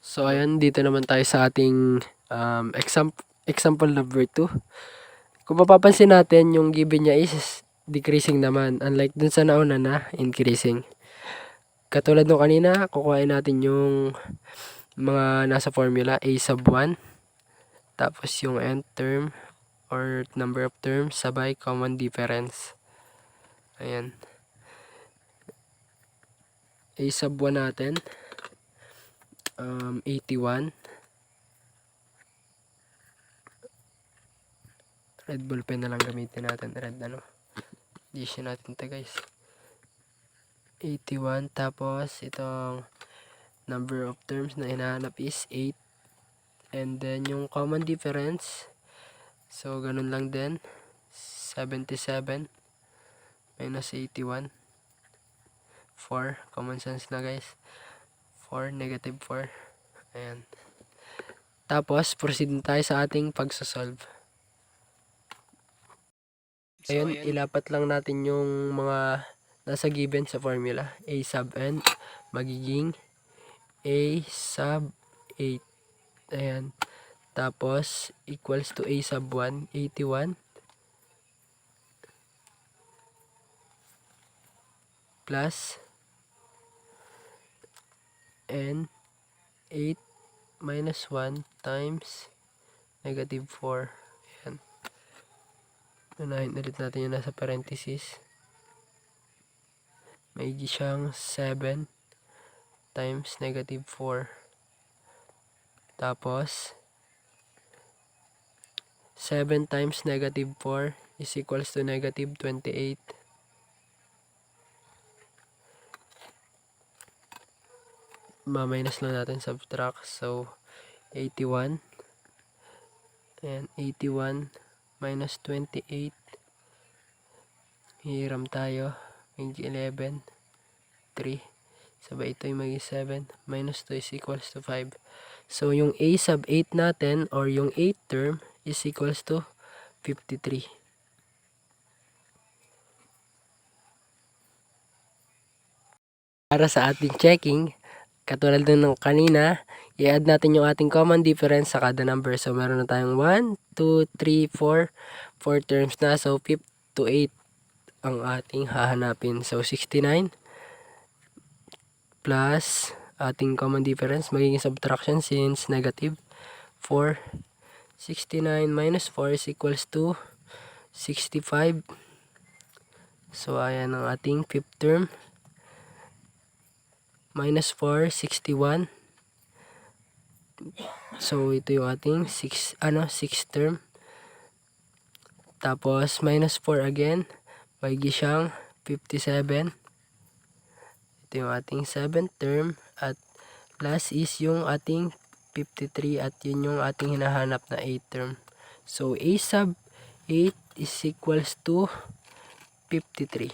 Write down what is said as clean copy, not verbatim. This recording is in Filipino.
So ayan, dito naman tayo sa ating example number 2. Kung mapapansin natin, yung given niya is decreasing naman, unlike dun sa nauna na increasing. Katulad nung kanina, kukuhain natin yung mga nasa formula, a sub 1, tapos yung nth term or number of terms sabay common difference. Ayan. A sub 1 natin, 81. Red ball pen na lang gamitin natin. Red edition natin to guys. 81. Tapos itong number of terms na hinahanap is 8. And then yung common difference, so ganun lang din, 77 minus 81. 4. Common sense na guys. 4, negative 4. Ayan. Tapos proceed tayo sa ating pagsasolve. Ayun, ilapat lang natin yung mga nasa given sa formula. A sub n magiging A sub 8. Ayan. Tapos, equals to A sub 1, 81. Plus n 8 minus 1 times negative 4. Ayan. Unahin ulit natin yung nasa parenthesis. May siyang 7 times negative 4. Tapos, 7 times negative 4 is equals to negative 28. Ma-minus lang natin, subtract. So, 81. And 81 minus 28. Hiram tayo. May 11. 3. Sabay ito yung maging 7. Minus 2 is equals to 5. So, yung A sub 8 natin or yung 8th term is equals to 53. Para sa ating checking, katulad ng kanina, i-add natin yung ating common difference sa kada number. So, meron na tayong 1, 2, 3, 4. 4 terms na. So, 5 to 8 ang ating hahanapin. So, 69 plus ating common difference, magiging subtraction since negative 4. 69 minus 4 is equals to 65. So, ayan ang ating 5th term. Minus 4, 61. So, ito yung ating 6th term. Tapos, minus 4 again. Magiging siyang 57. Ito yung ating 7th term. At last is yung ating 53 at yun yung ating hinahanap na 8th term. So, A sub 8 is equals to 53.